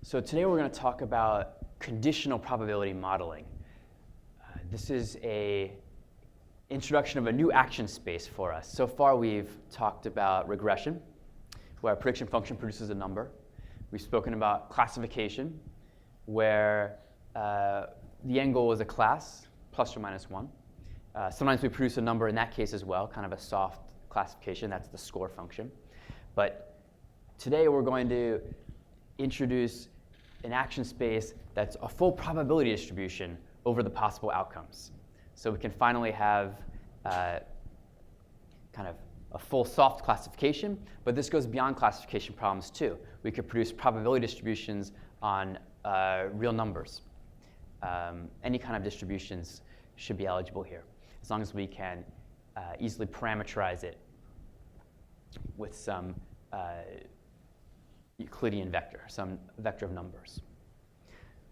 So today we're going to talk about conditional probability modeling. This is an introduction of a new action space for us. So far we've talked about regression, where a prediction function produces a number. We've spoken about classification, where the end goal is a class, plus or minus 1. Sometimes we produce a number in that case as well, kind of a soft classification. That's the score function. But today we're going to introduce an action space that's a full probability distribution over the possible outcomes. So we can finally have kind of a full soft classification, but this goes beyond classification problems too. We could produce probability distributions on real numbers. Any kind of distributions should be eligible here, as long as we can easily parameterize it with some Euclidean vector, some vector of numbers.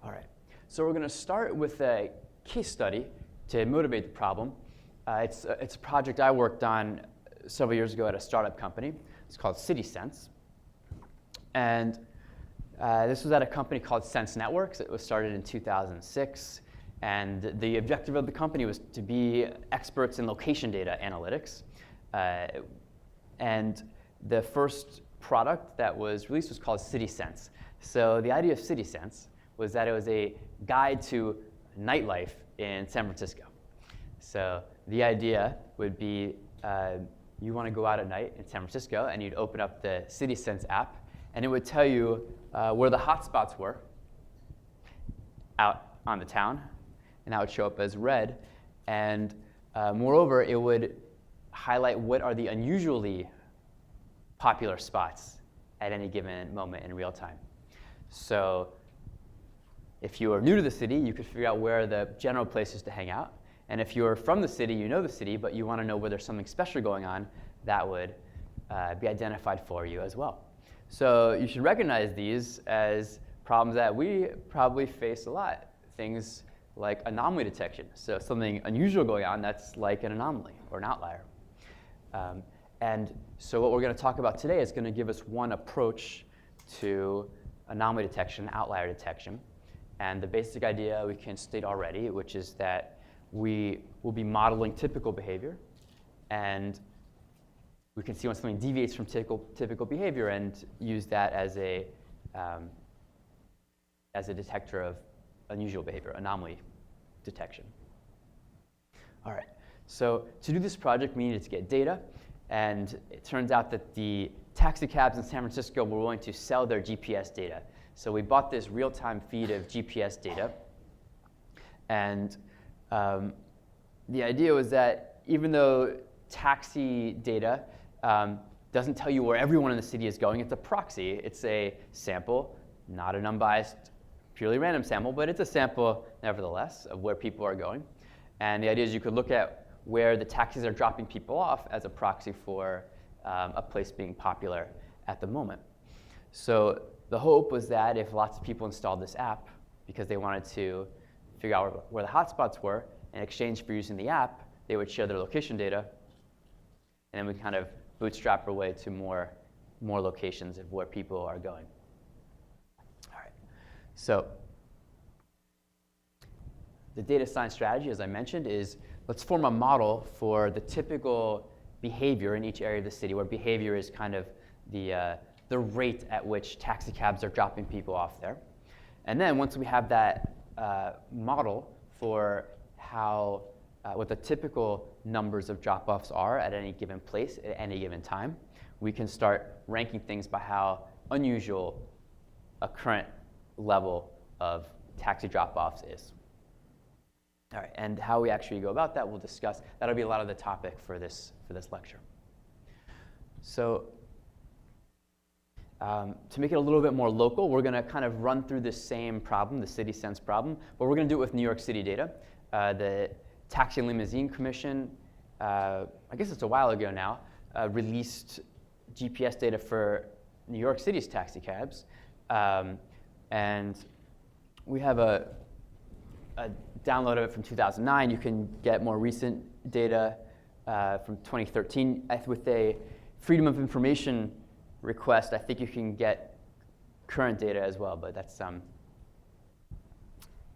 All right, so we're going to start with a case study to motivate the problem. It's a project I worked on several years ago at a startup company. It's called CitySense. And this was at a company called Sense Networks. It was started in 2006. And the objective of the company was to be experts in location data analytics. And the first product that was released was called CitySense. So the idea of CitySense was that it was a guide to nightlife in San Francisco. So the idea would be you want to go out at night in San Francisco, and you'd open up the CitySense app, and it would tell you where the hotspots were out on the town, and that would show up as red. And moreover, it would highlight what are the unusually popular spots at any given moment in real time. So if you are new to the city, you could figure out where the general places to hang out. And if you're from the city, you know the city, but you want to know where there's something special going on, that would be identified for you as well. So you should recognize these as problems that we probably face a lot. Things like anomaly detection. So something unusual going on that's like an anomaly or an outlier. And so what we're going to talk about today is going to give us one approach to anomaly detection, outlier detection. And the basic idea we can state already, which is that we will be modeling typical behavior. And we can see when something deviates from typical behavior and use that as a detector of unusual behavior, anomaly detection. All right. So to do this project, we needed to get data. And it turns out that the taxicabs in San Francisco were willing to sell their GPS data. So we bought this real-time feed of GPS data. And the idea was that even though taxi data doesn't tell you where everyone in the city is going, it's a proxy. It's a sample, not an unbiased, purely random sample, but it's a sample nevertheless of where people are going. And the idea is you could look at where the taxis are dropping people off as a proxy for a place being popular at the moment. So the hope was that if lots of people installed this app because they wanted to figure out where the hotspots were, in exchange for using the app, they would share their location data, and then we kind of bootstrap our way to more locations of where people are going. All right. So the data science strategy, as I mentioned, is let's form a model for the typical behavior in each area of the city, where behavior is kind of the rate at which taxicabs are dropping people off there. And then once we have that model for how what the typical numbers of drop-offs are at any given place at any given time, we can start ranking things by how unusual a current level of taxi drop-offs is. All right, and how we actually go about that, we'll discuss. That'll be a lot of the topic for this lecture. So to make it a little bit more local, we're going to kind of run through this same problem, the CitySense problem, but we're going to do it with New York City data. The Taxi and Limousine Commission, I guess it's a while ago now, released GPS data for New York City's taxicabs. And we have a download of it from 2009. You can get more recent data from 2013 with a Freedom of Information request. I think you can get current data as well, but that's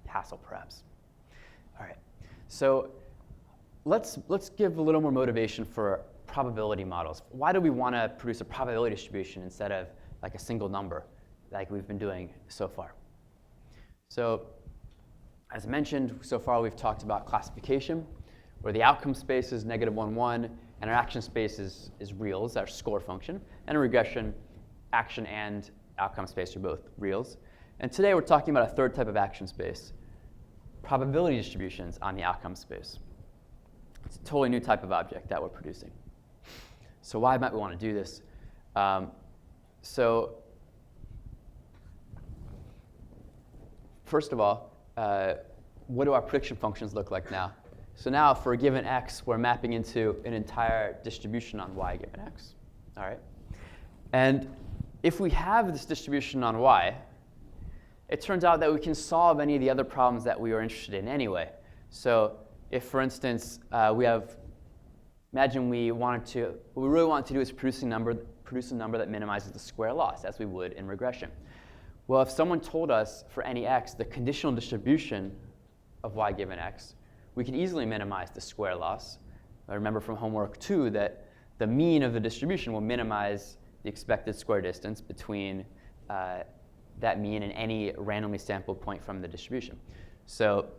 hassle perhaps. All right, so let's give a little more motivation for probability models. Why do we want to produce a probability distribution instead of like a single number like we've been doing so far? So as mentioned, so far we've talked about classification, where the outcome space is -1, 1, and our action space is reals, our score function. And in regression, action and outcome space are both reals. And today we're talking about a third type of action space, probability distributions on the outcome space. It's a totally new type of object that we're producing. So why might we want to do this? So first of all, what do our prediction functions look like now? So now for a given x, we're mapping into an entire distribution on y given x. All right? And if we have this distribution on y, it turns out that we can solve any of the other problems that we are interested in anyway. So if, for instance, imagine what we really want to do is produce a number that minimizes the square loss, as we would in regression. Well, if someone told us for any x, the conditional distribution of y given x, we could easily minimize the square loss. I remember from homework 2 that the mean of the distribution will minimize the expected square distance between that mean and any randomly sampled point from the distribution. So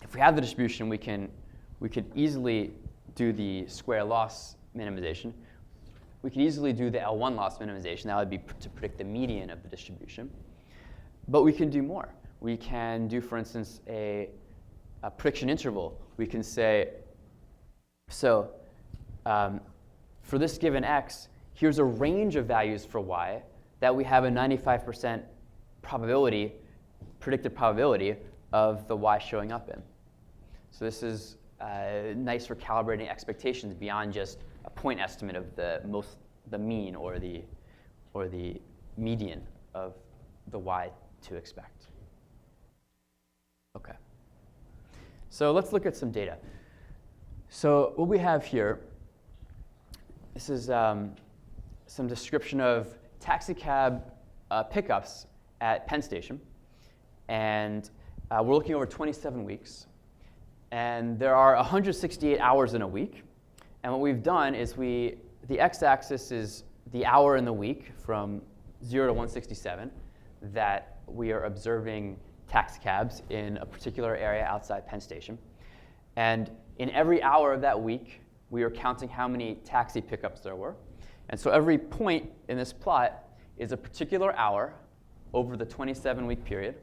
if we have the distribution, we could easily do the square loss minimization. We could easily do the L1 loss minimization. That would be to predict the median of the distribution. But we can do more. We can do, for instance, a prediction interval. We can say, so for this given x, here's a range of values for y that we have a 95% probability, predicted probability of the y showing up in. So this is nice for calibrating expectations beyond just a point estimate of the mean or the median of the y to expect. Okay. So let's look at some data. So what we have here, this is some description of taxicab pickups at Penn Station. And we're looking over 27 weeks. And there are 168 hours in a week. And what we've done is the x-axis is the hour in the week from 0 to 167 that we are observing taxicabs in a particular area outside Penn Station. And in every hour of that week, we are counting how many taxi pickups there were. And so every point in this plot is a particular hour over the 27-week period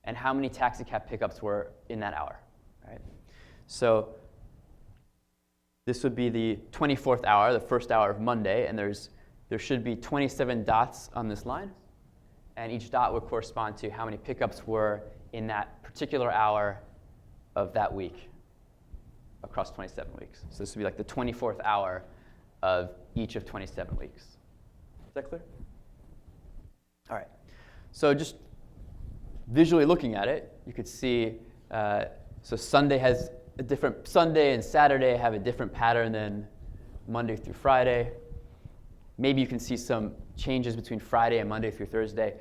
and how many taxicab pickups were in that hour. Right? So this would be the 24th hour, the first hour of Monday, and there should be 27 dots on this line. And each dot would correspond to how many pickups were in that particular hour of that week across 27 weeks. So this would be like the 24th hour of each of 27 weeks. Is that clear? All right. So just visually looking at it, you could see, so Sunday and Saturday have a different pattern than Monday through Friday. Maybe you can see some changes between Friday and Monday through Thursday.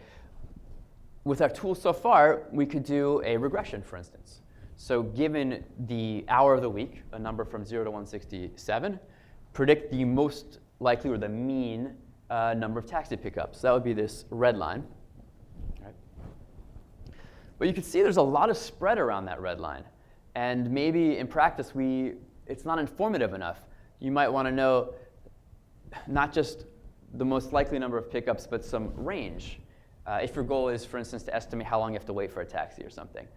With our tools so far, we could do a regression, for instance. So given the hour of the week, a number from 0 to 167, predict the most likely or the mean number of taxi pickups. That would be this red line. Right? But you can see there's a lot of spread around that red line. And maybe in practice, it's not informative enough. You might want to know not just the most likely number of pickups, but some range. If your goal is, for instance, to estimate how long you have to wait for a taxi or something.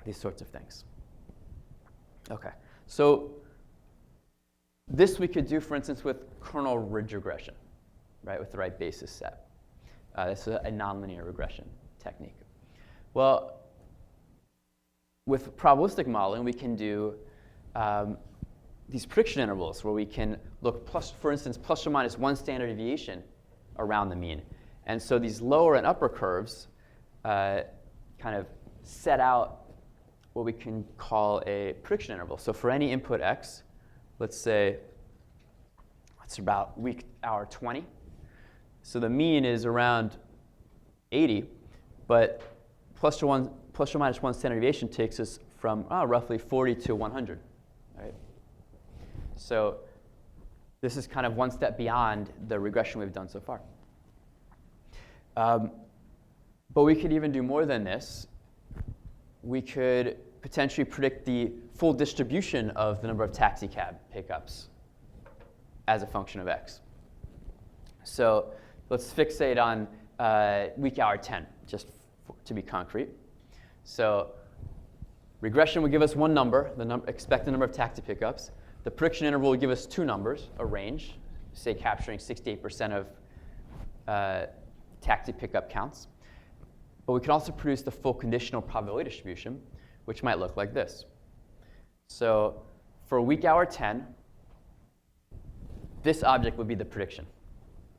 These sorts of things. OK, so this we could do, for instance, with kernel ridge regression, right, with the right basis set. This is a nonlinear regression technique. Well, with probabilistic modeling, we can do these prediction intervals where we can look, for instance, plus or minus 1 standard deviation around the mean. And so these lower and upper curves kind of set out what we can call a prediction interval. So for any input x, let's say it's about hour 20, So the mean is around 80, but plus or minus 1 standard deviation takes us from roughly 40 to 100. Right? So this is kind of one step beyond the regression we've done so far. But we could even do more than this. We could potentially predict the full distribution of the number of taxicab pickups as a function of x. So let's fixate on week hour 10, just to be concrete. So regression would give us one number, the expected number of taxi pickups. The prediction interval would give us two numbers, a range, say capturing 68% of taxi pickup counts. But we can also produce the full conditional probability distribution, which might look like this. So for week hour 10, this object would be the prediction,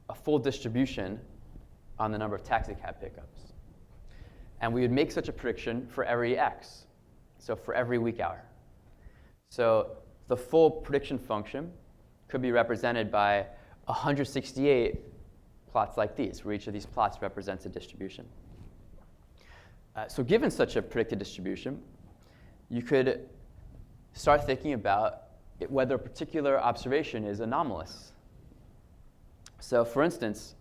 a full distribution on the number of taxicab pickups. And we would make such a prediction for every x, so for every week hour. So the full prediction function could be represented by 168 plots like these, where each of these plots represents a distribution. So given such a predicted distribution, you could start thinking about whether a particular observation is anomalous. So for instance,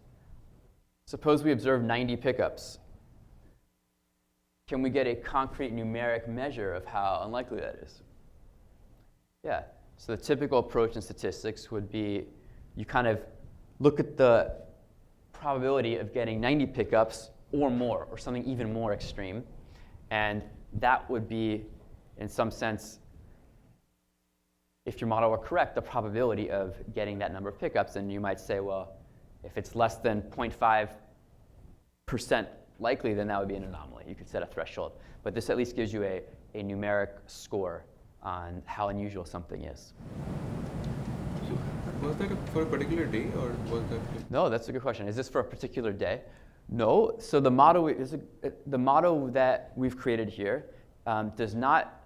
suppose we observe 90 pickups. Can we get a concrete numeric measure of how unlikely that is? Yeah. So the typical approach in statistics would be you kind of look at the probability of getting 90 pickups or more, or something even more extreme. And that would be, in some sense, if your model were correct, the probability of getting that number of pickups. And you might say, well, if it's less than 0.5% likely, then that would be an anomaly. You could set a threshold. But this at least gives you a numeric score on how unusual something is. So was that for a particular day, or was that? No, that's a good question. Is this for a particular day? No. So the model that we've created here does not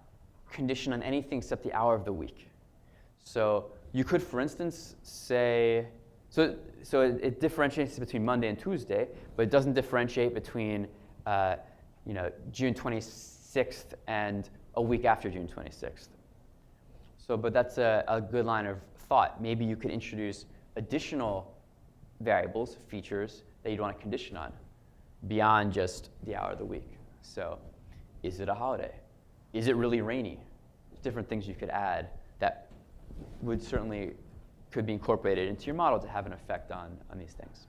condition on anything except the hour of the week. So you could, for instance, say, so it differentiates between Monday and Tuesday, but it doesn't differentiate between June 26th and a week after June 26th. So, but that's a good line of thought. Maybe you could introduce additional variables, features, that you'd want to condition on beyond just the hour of the week. So is it a holiday? Is it really rainy? Different things you could add that would certainly could be incorporated into your model to have an effect on these things.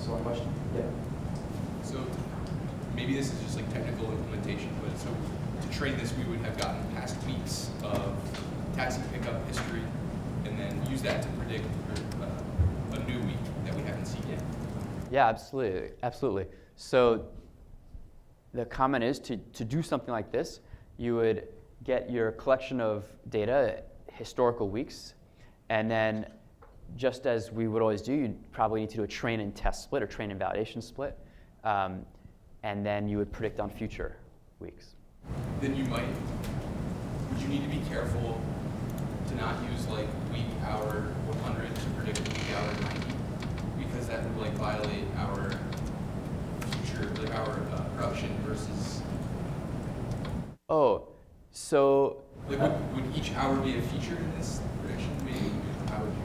So one question? Yeah. So maybe this is just like technical implementation, but so to train this, we would have gotten past weeks of taxi pickup history and then use that to predict a new week that we haven't seen yet. Yeah, absolutely, absolutely. So the comment is to do something like this, you would get your collection of data, historical weeks, and then just as we would always do, you'd probably need to do a train and test split or train and validation split, and then you would predict on future weeks. Then would you need to be careful to not use like week hour 100 to predict week hour 90? Because that would like violate our future, like our production versus. Oh, so. Like would each hour be a feature in this prediction? Maybe how would you?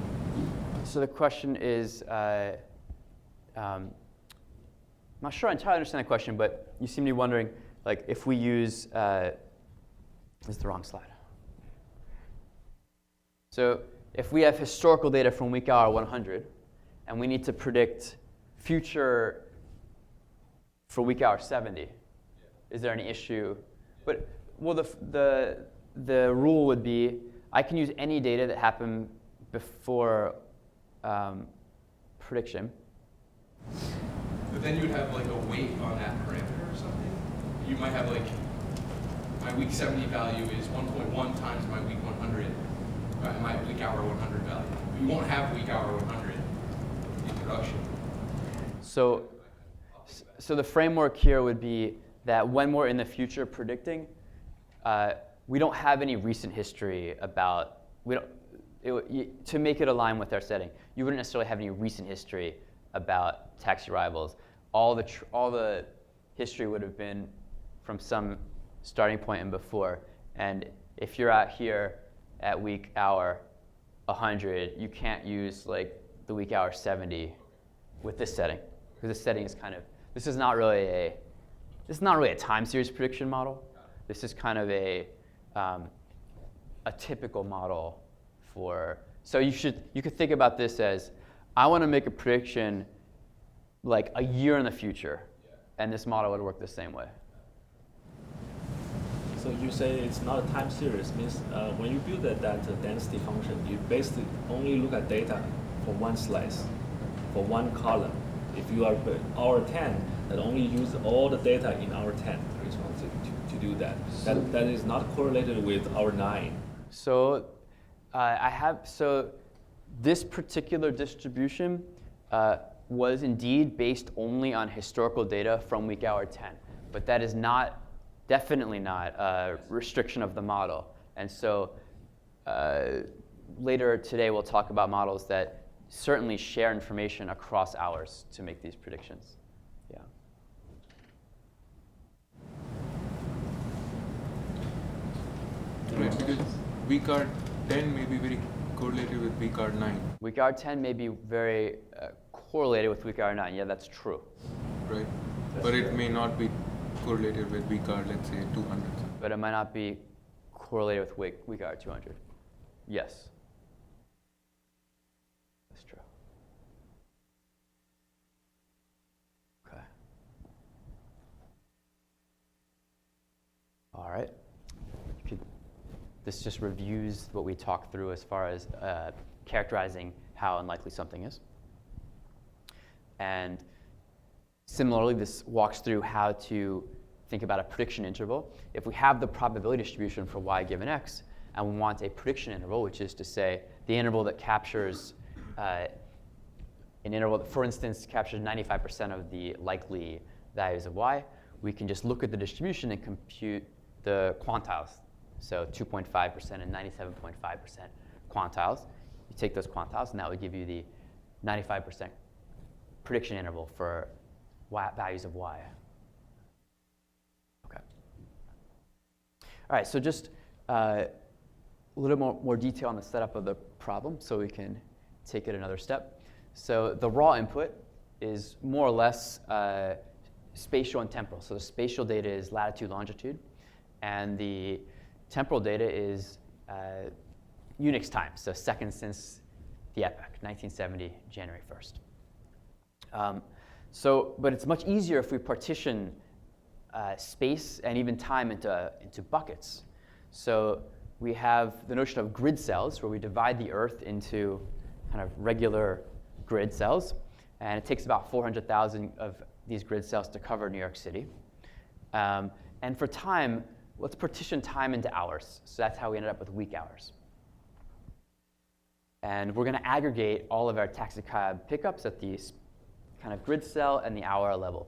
So the question is, I'm not sure I entirely understand the question, but you seem to be wondering, like, if we use, this is the wrong slide. So if we have historical data from week hour 100, and we need to predict future for week hour 70, is there any issue? But well, the rule would be I can use any data that happened before prediction. But then you would have like a weight on that parameter or something. You might have like my week 70 value is 1.1 times my week 100, my week hour 100 value. You won't have week hour 100 in production. So the framework here would be that when we're in the future predicting, we don't have any recent history about, to make it align with our setting, you wouldn't necessarily have any recent history about taxi arrivals. All the history would have been from some starting point and before. And if you're out here at week hour 100, you can't use like the week hour 70 with this setting, because this setting is kind of, this is not really a time series prediction model. This is kind of a typical model for, so you could think about this as, I want to make a prediction like a year in the future, and this model would work the same way. So you say it's not a time series, means when you build that density function, you basically only look at data for one slice, for one column. If you are hour 10, that only use all the data in hour 10 to do that. That is not correlated with hour 9. So this particular distribution was indeed based only on historical data from week hour 10, but that is definitely not a restriction of the model. And so later today we'll talk about models that certainly share information across hours to make these predictions. Yeah. Right, because week hour 10 may be very correlated with week hour 9. Week hour 10 may be very correlated with week hour 9. Yeah, that's true. Right, That's but true. it may not be correlated with week hour, let's say 200. But it might not be correlated with week hour 200. Yes. That's true. Okay. All right. This just reviews what we talked through as far as characterizing how unlikely something is. And similarly, this walks through how to think about a prediction interval. If we have the probability distribution for y given x, and we want a prediction interval, which is to say the interval that captures an interval that, for instance, captures 95% of the likely values of y, we can just look at the distribution and compute the quantiles. So 2.5% and 97.5% quantiles. You take those quantiles, and that would give you the 95% prediction interval for values of y. Okay. All right, so just a little more detail on the setup of the problem so we can take it another step. So the raw input is more or less spatial and temporal. So the spatial data is latitude, longitude, and the temporal data is Unix time, so seconds since the epoch, 1970, January 1st. But it's much easier if we partition space and even time into buckets. So we have the notion of grid cells, where we divide the Earth into kind of regular grid cells, and it takes about 400,000 of these grid cells to cover New York City. And for time, let's partition time into hours. So that's how we ended up with week hours. And we're going to aggregate all of our taxicab pickups at the kind of grid cell and the hour level.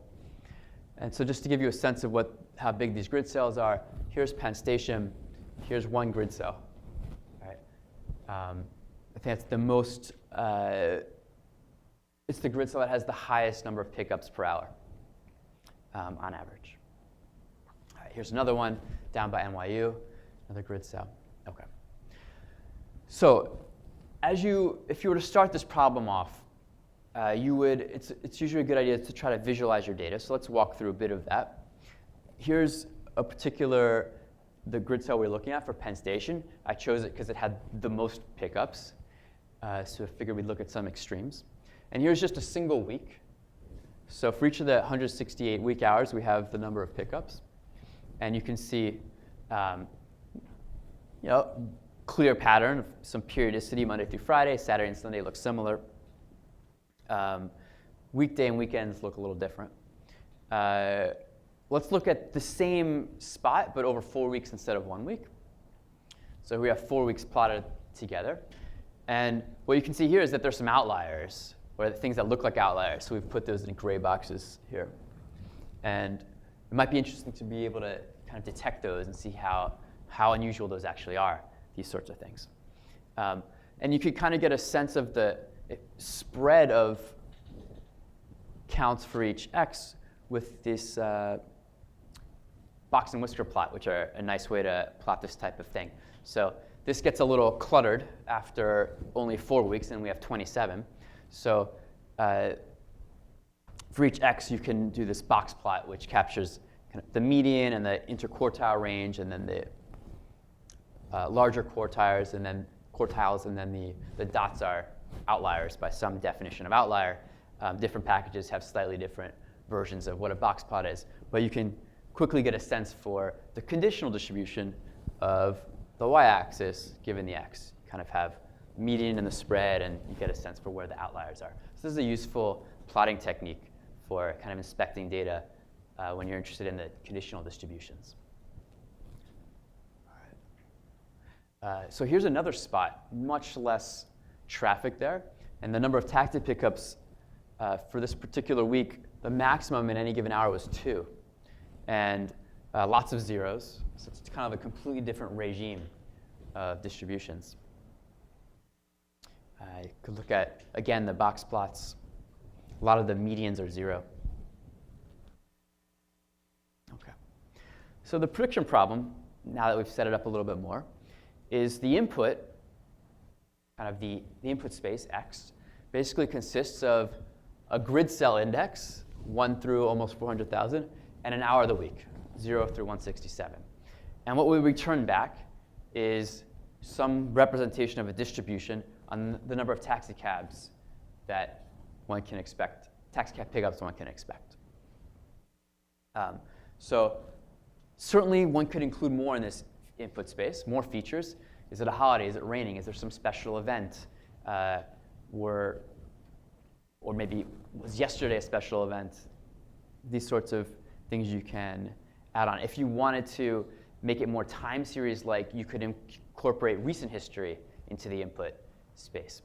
And so just to give you a sense of how big these grid cells are, here's Penn Station. Here's one grid cell. All right. I think that's the most, it's the grid cell that has the highest number of pickups per hour on average. All right, here's another one down by NYU, another grid cell. Okay. So if you were to start this problem off, it's usually a good idea to try to visualize your data. So let's walk through a bit of that. Here's the grid cell we're looking at for Penn Station. I chose it because it had the most pickups. So I figured we'd look at some extremes. And here's just a single week. So for each of the 168 week hours, we have the number of pickups. And you can see clear pattern of some periodicity, Monday through Friday. Saturday and Sunday look similar. Weekday and weekends look a little different. Let's look at the same spot, but over 4 weeks instead of 1 week. So we have 4 weeks plotted together. And what you can see here is that there's some outliers, or things that look like outliers. So we've put those in gray boxes here. And it might be interesting to be able to kind of detect those and see how unusual those actually are, these sorts of things. And you could kind of get a sense of the spread of counts for each x with this box and whisker plot, which are a nice way to plot this type of thing. So this gets a little cluttered after only 4 weeks, and we have 27. So for each x, you can do this box plot, which captures kind of the median and the interquartile range, and then the larger quartiles, and then the dots are outliers by some definition of outlier. Different packages have slightly different versions of what a box plot is, but you can quickly get a sense for the conditional distribution of the y-axis given the x. You kind of have median and the spread, and you get a sense for where the outliers are. So this is a useful plotting technique for kind of inspecting data when you're interested in the conditional distributions. So here's another spot, much less traffic there. And the number of taxi pickups for this particular week, the maximum in any given hour was 2. And lots of zeros. So it's kind of a completely different regime of distributions. You could look at, again, the box plots. A lot of the medians are 0. OK. So the prediction problem, now that we've set it up a little bit more, is the input, kind of the input space, x, basically consists of a grid cell index, 1 through almost 400,000, and an hour of the week, 0 through 167. And what we return back is some representation of a distribution on the number of taxicabs that one can expect, taxicab pickups one can expect. So certainly one could include more in this input space, more features. Is it a holiday? Is it raining? Is there some special event? Or maybe was yesterday a special event? These sorts of things you can add on. If you wanted to make it more time series-like, you could incorporate recent history into the input space.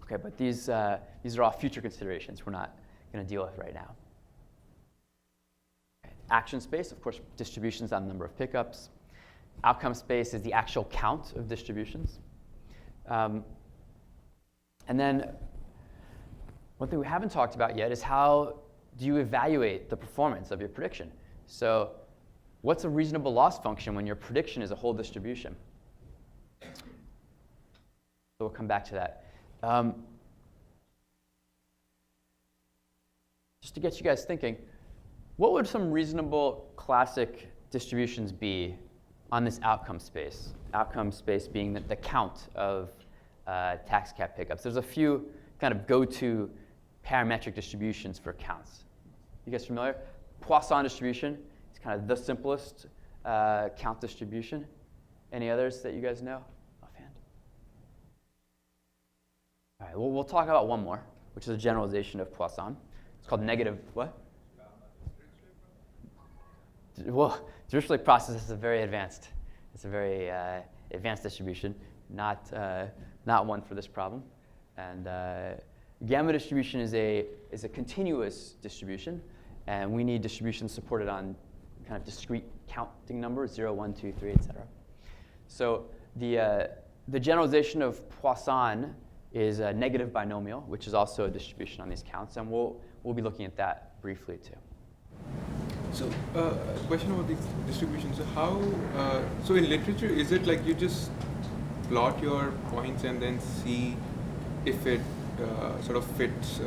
OK, but these are all future considerations we're not going to deal with right now. Okay. Action space, of course, distributions on the number of pickups. Outcome space is the actual count of distributions. And then one thing we haven't talked about yet is how do you evaluate the performance of your prediction? So what's a reasonable loss function when your prediction is a whole distribution? So we'll come back to that. Just to get you guys thinking, what would some reasonable classic distributions be on this outcome space? Outcome space being the count of taxicab pickups. There's a few kind of go-to parametric distributions for counts. You guys familiar? Poisson distribution is kind of the simplest count distribution. Any others that you guys know offhand? All right, well, we'll talk about one more, which is a generalization of Poisson. It's called negative, what? Well, Dirichlet process is very advanced. It's a very advanced distribution, not one for this problem. And gamma distribution is a continuous distribution, and we need distributions supported on kind of discrete counting numbers, 0, 1, 2, 3, et cetera. So the generalization of Poisson is a negative binomial, which is also a distribution on these counts, and we'll be looking at that briefly too. So, question about these distributions. So how? So in literature, is it like you just plot your points and then see if it sort of fits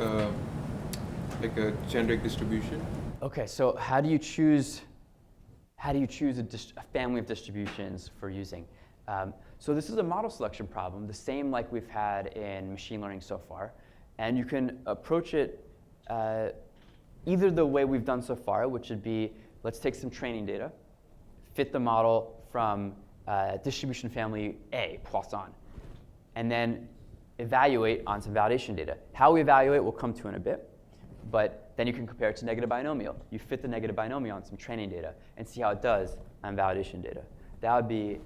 like a generic distribution? Okay, so how do you choose a family of distributions for using? So this is a model selection problem, the same like we've had in machine learning so far, and you can approach it either the way we've done so far, which would be, let's take some training data, fit the model from distribution family A, Poisson, and then evaluate on some validation data. How we evaluate we'll come to in a bit, but then you can compare it to negative binomial. You fit the negative binomial on some training data and see how it does on validation data. That would be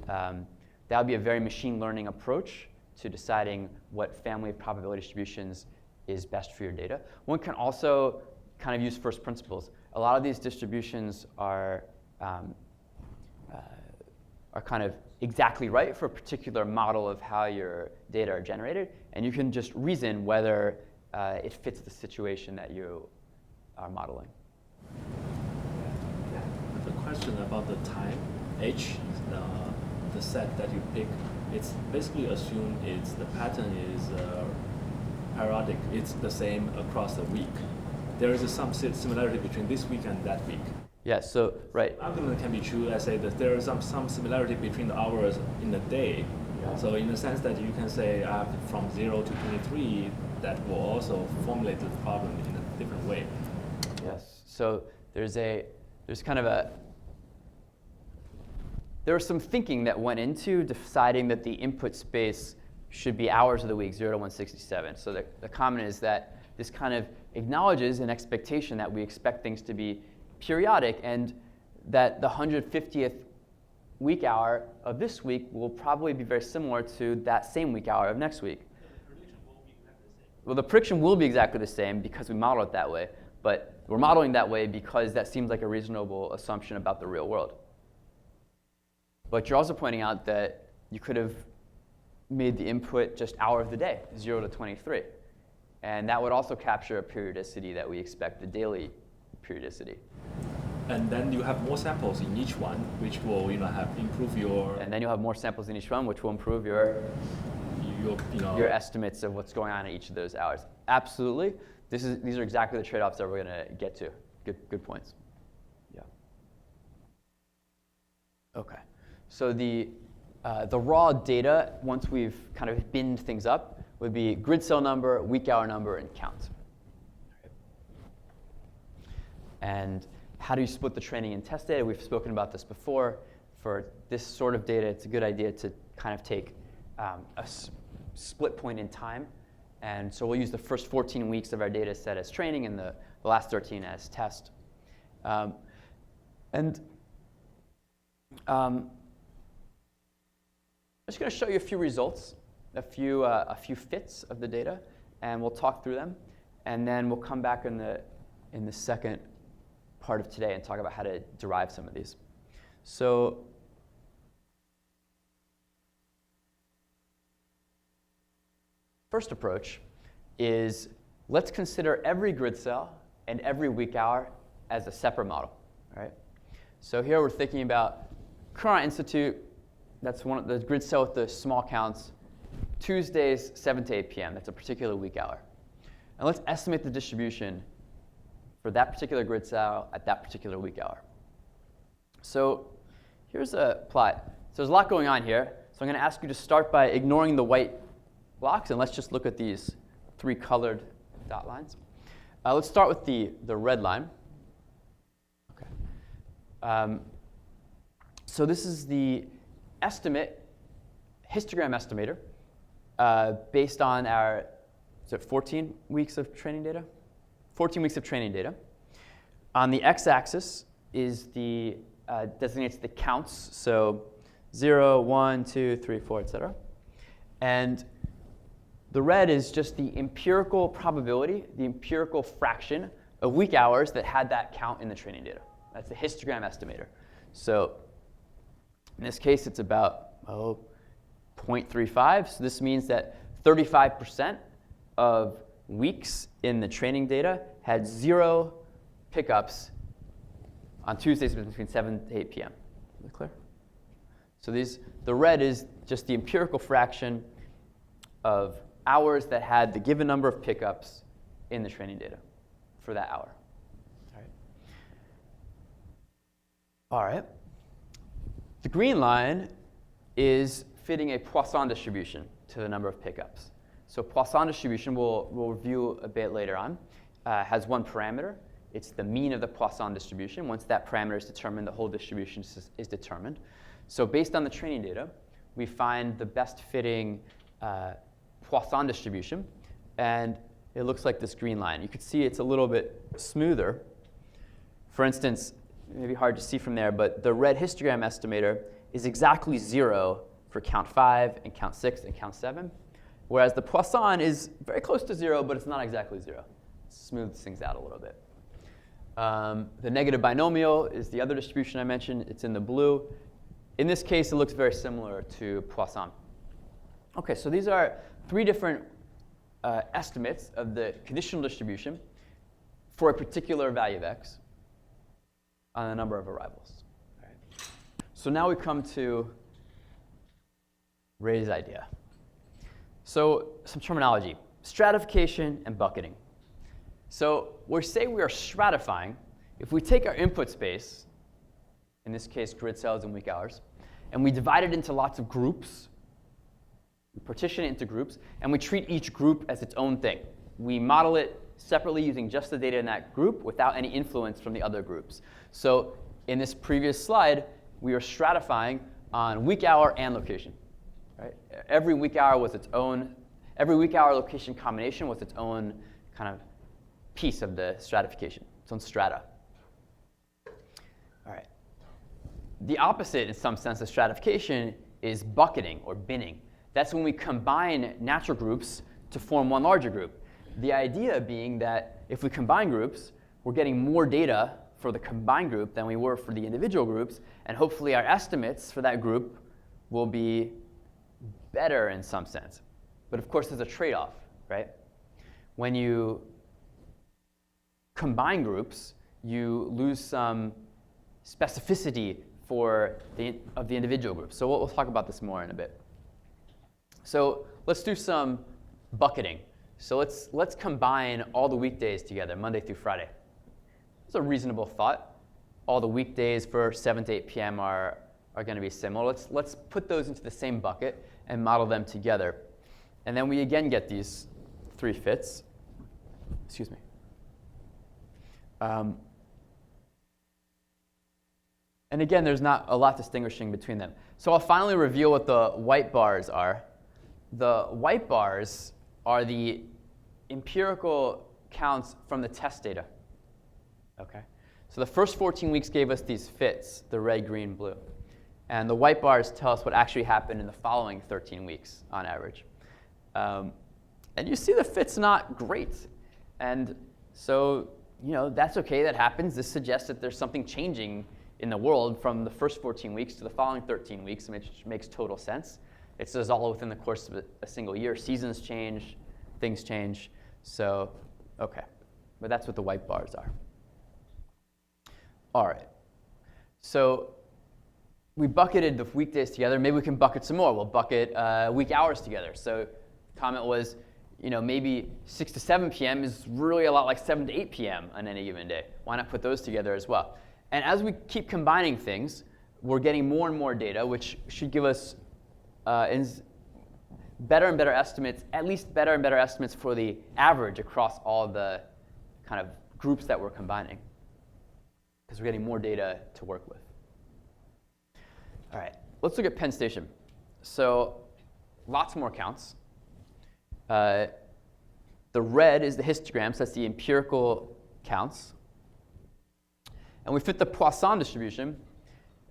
a very machine learning approach to deciding what family of probability distributions is best for your data. One can also kind of use first principles. A lot of these distributions are are kind of exactly right for a particular model of how your data are generated, and you can just reason whether it fits the situation that you are modeling. The question about the time, H, the set that you pick, it's basically assume the pattern is periodic. It's the same across the week. There is some similarity between this week and that week. Yeah, so, right. Argument can be true, I say that there is some similarity between the hours in the day. Yeah. So in the sense that you can say from 0 to 23, that will also formulate the problem in a different way. Yes, so there's some thinking that went into deciding that the input space should be hours of the week, 0 to 167. So the comment is that this kind of acknowledges an expectation that we expect things to be periodic, and that the 150th week hour of this week will probably be very similar to that same week hour of next week. Well, the prediction will be exactly the same because we model it that way, but we're modeling that way because that seems like a reasonable assumption about the real world. But you're also pointing out that you could have made the input just hour of the day, 0 to 23. And that would also capture a periodicity that we expect, the daily periodicity. And then you have more samples in each one, which will improve your. And then you'll have more samples in each one, which will improve your estimates of what's going on in each of those hours. Absolutely. These are exactly the trade-offs that we're going to get to. Good points. Yeah. Okay. So the raw data, once we've kind of binned things up, would be grid cell number, week hour number, and count. And how do you split the training and test data? We've spoken about this before. For this sort of data, it's a good idea to kind of take a split point in time. And so we'll use the first 14 weeks of our data set as training and the last 13 as test. I'm just going to show you a few results, a few fits of the data, and we'll talk through them. And then we'll come back in the second part of today and talk about how to derive some of these. So first approach is let's consider every grid cell and every week hour as a separate model. All right? So here we're thinking about Current Institute. That's one of the grid cell with the small counts. Tuesdays, 7 to 8 p.m. That's a particular week hour. And let's estimate the distribution for that particular grid cell at that particular week hour. So here's a plot. So there's a lot going on here. So I'm going to ask you to start by ignoring the white blocks, and let's just look at these 3 colored dot lines. Let's start with the red line. Okay. So this is the estimate, histogram estimator, based on our 14 weeks of training data? 14 weeks of training data. On the x-axis is designates the counts, so 0, 1, 2, 3, 4, etc. And the red is just the empirical probability, the empirical fraction of week hours that had that count in the training data. That's the histogram estimator. So in this case, it's about 0.35. So this means that 35% of weeks in the training data had 0 pickups on Tuesdays between 7 to 8 p.m. Is that clear? So the red is just the empirical fraction of hours that had the given number of pickups in the training data for that hour. All right. The green line is fitting a Poisson distribution to the number of pickups. So Poisson distribution, we'll review a bit later on, has one parameter. It's the mean of the Poisson distribution. Once that parameter is determined, the whole distribution is determined. So based on the training data, we find the best fitting Poisson distribution, and it looks like this green line. You can see it's a little bit smoother. For instance, maybe hard to see from there, but the red histogram estimator is exactly 0 for count 5 and count 6 and count 7, whereas the Poisson is very close to 0, but it's not exactly 0. It smooths things out a little bit. The negative binomial is the other distribution I mentioned. It's in the blue. in this case, it looks very similar to Poisson. OK, so these are 3 different estimates of the conditional distribution for a particular value of x on a number of arrivals. All right. So now we come to Ray's idea. So some terminology, stratification and bucketing. So we say we are stratifying if we take our input space, in this case grid cells and weak hours, and we divide it into lots of groups. We partition it into groups, and we treat each group as its own thing. We model it separately using just the data in that group without any influence from the other groups. So in this previous slide, we are stratifying on weak hour and location. Right? Every weak hour location combination was its own kind of piece of the stratification, its own strata. All right. The opposite, in some sense, of stratification is bucketing or binning. That's when we combine natural groups to form one larger group. The idea being that if we combine groups, we're getting more data for the combined group than we were for the individual groups, and hopefully our estimates for that group will be better in some sense. But of course, there's a trade-off, right? When you combine groups, you lose some specificity of the individual groups. So we'll talk about this more in a bit. So let's do some bucketing. So let's combine all the weekdays together, Monday through Friday. It's a reasonable thought. All the weekdays for 7 to 8 p.m. are going to be similar. Let's put those into the same bucket and model them together. And then we again get these 3 fits. Excuse me. And again, there's not a lot distinguishing between them. So I'll finally reveal what the white bars are. The white bars are the empirical counts from the test data. Okay? So the first 14 weeks gave us these fits, the red, green, blue. And the white bars tell us what actually happened in the following 13 weeks on average. And you see the fit's not great. And so that's OK, that happens. This suggests that there's something changing in the world from the first 14 weeks to the following 13 weeks, which makes total sense. It's just all within the course of a single year. Seasons change, things change. So, OK. But that's what the white bars are. All right. So we bucketed the weekdays together. Maybe we can bucket some more. We'll bucket week hours together. So the comment was, maybe 6 to 7 p.m. is really a lot like 7 to 8 p.m. on any given day. Why not put those together as well? And as we keep combining things, we're getting more and more data, which should give us better and better estimates, at least better and better estimates for the average across all the kind of groups that we're combining, because we're getting more data to work with. All right, let's look at Penn Station. So lots more counts. The red is the histograms. That's the empirical counts. And we fit the Poisson distribution.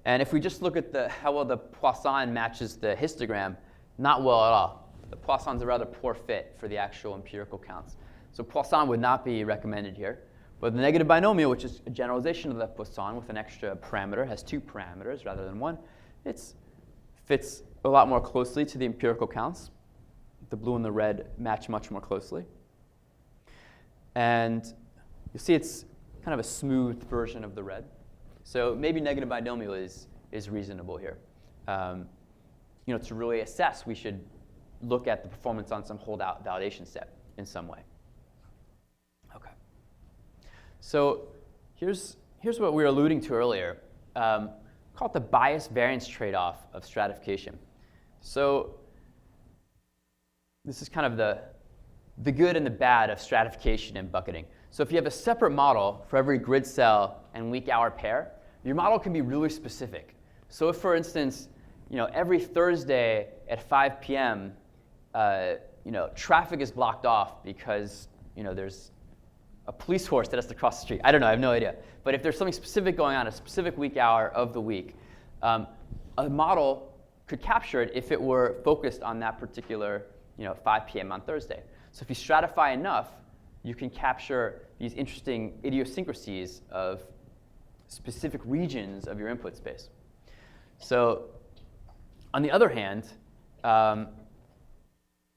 And if we just look at how well the Poisson matches the histogram, not well at all. The Poisson's a rather poor fit for the actual empirical counts. So Poisson would not be recommended here. But the negative binomial, which is a generalization of the Poisson with an extra parameter, has 2 parameters rather than 1. It fits a lot more closely to the empirical counts. The blue and the red match much more closely. And you see it's kind of a smooth version of the red. So maybe negative binomial is reasonable here. To really assess, we should look at the performance on some holdout validation set in some way. OK. So here's what we were alluding to earlier. Call it the Biasvariance tradeoff of stratification. So this is kind of the good and the bad of stratification and bucketing. So if you have a separate model for every grid cell and weak hour pair, your model can be really specific. So if, for instance, every Thursday at 5 p.m., traffic is blocked off because there's a police force that has to cross the street. I don't know, I have no idea. But if there's something specific going on, a specific weak hour of the week, a model could capture it if it were focused on that particular 5 p.m. on Thursday. So if you stratify enough, you can capture these interesting idiosyncrasies of specific regions of your input space. So On the other hand,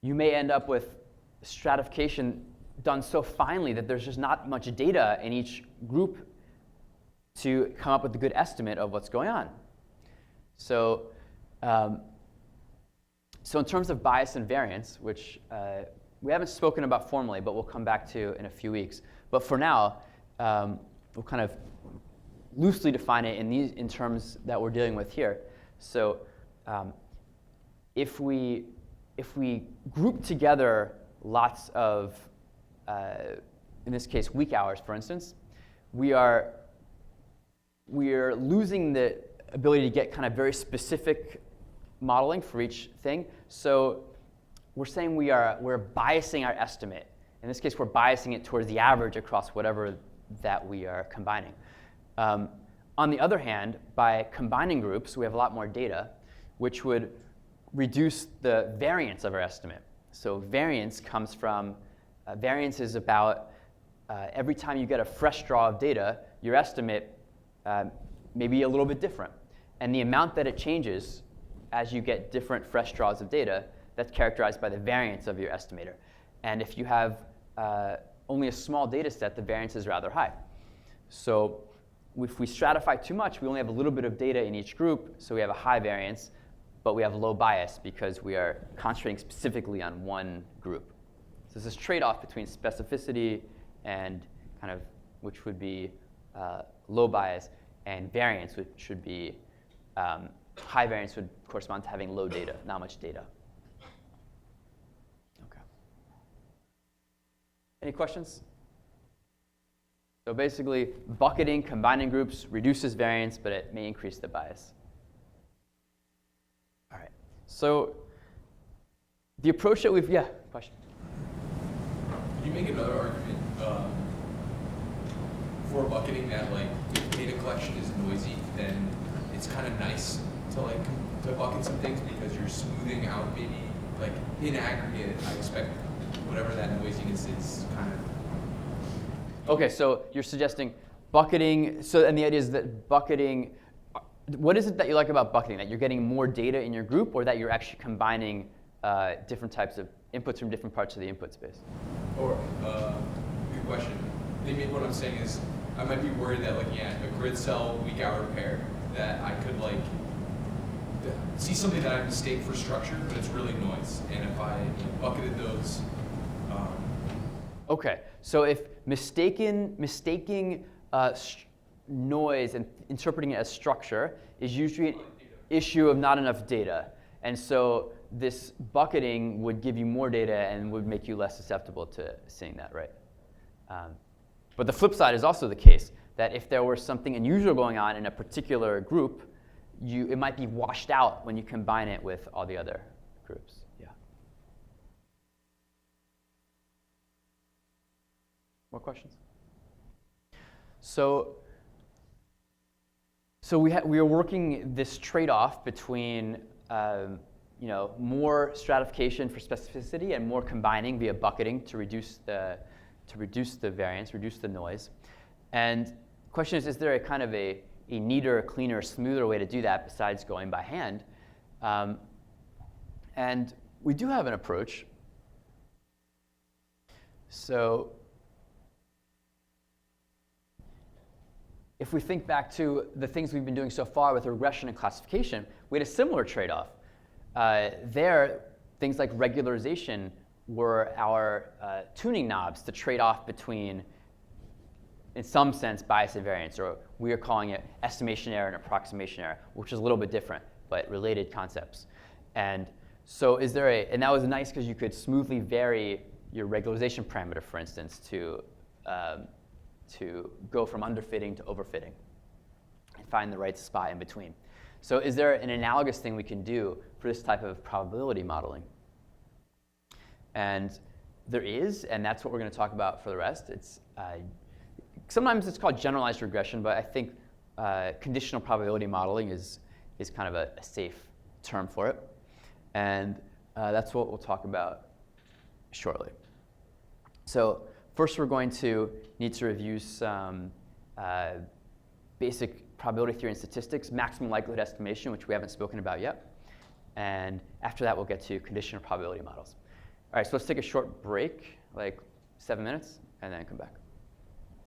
you may end up with stratification done so finely that there's just not much data in each group to come up with a good estimate of what's going on. So, so in terms of bias and variance, which we haven't spoken about formally, but we'll come back to in a few weeks. But for now, we'll kind of loosely define it in terms that we're dealing with here. So if we group together lots of, in this case, weak hours, for instance, we are losing the ability to get kind of very specific modeling for each thing. So we're saying we're biasing our estimate. In this case, we're biasing it towards the average across whatever that we are combining. On the other hand, by combining groups, we have a lot more data, which would reduce the variance of our estimate. So variance comes from, variance is about every time you get a fresh draw of data, your estimate may be a little bit different. And the amount that it changes as you get different fresh draws of data, that's characterized by the variance of your estimator. And if you have only a small data set, the variance is rather high. So if we stratify too much, we only have a little bit of data in each group, so we have a high variance, but we have low bias because we are concentrating specifically on one group. So there's this trade-off between specificity and kind of, which would be low bias, and variance, which should be high variance would correspond to having low data, not much data. Okay. Any questions? So basically, bucketing, combining groups reduces variance, but it may increase the bias. All right. So the approach that we've, yeah, question? Could you make another argument for bucketing that, like, if data collection is noisy, then it's kind of nice to bucket some things because you're smoothing out maybe, like, in aggregate, I expect whatever that noisiness is kind of. Okay, so you're suggesting bucketing, so, and the idea is that bucketing, what is it that you like about bucketing? That you're getting more data in your group, or that you're actually combining different types of inputs from different parts of the input space? Or, good question. Maybe what I'm saying is, I might be worried that, like, yeah, a grid cell weak hour pair, that I could, like, see something that I mistake for structure, but it's really noise. And if I bucketed those. Okay, so if mistaking noise and interpreting it as structure is usually an issue of not enough data. And so this bucketing would give you more data and would make you less susceptible to seeing that, right? But the flip side is also the case, that if there were something unusual going on in a particular group, it might be washed out when you combine it with all the other groups. Yeah. More questions? So we are working this trade-off between more stratification for specificity and more combining via bucketing to reduce the variance, reduce the noise. And the question is there a kind of a neater, cleaner, smoother way to do that besides going by hand? And we do have an approach. So if we think back to the things we've been doing so far with regression and classification, we had a similar trade-off. There, things like regularization were our tuning knobs to trade off between, in some sense, bias and variance, or we are calling it estimation error and approximation error, which is a little bit different, but related concepts. And so and that was nice because you could smoothly vary your regularization parameter, for instance, to go from underfitting to overfitting and find the right spot in between. So is there an analogous thing we can do for this type of probability modeling? And there is, and that's what we're going to talk about for the rest. Sometimes it's called generalized regression, but I think conditional probability modeling is kind of a safe term for it. And that's what we'll talk about shortly. So first, we're going to need to review some basic probability theory and statistics, maximum likelihood estimation, which we haven't spoken about yet. And after that, we'll get to conditional probability models. All right, so let's take a short break, like 7 minutes, and then come back.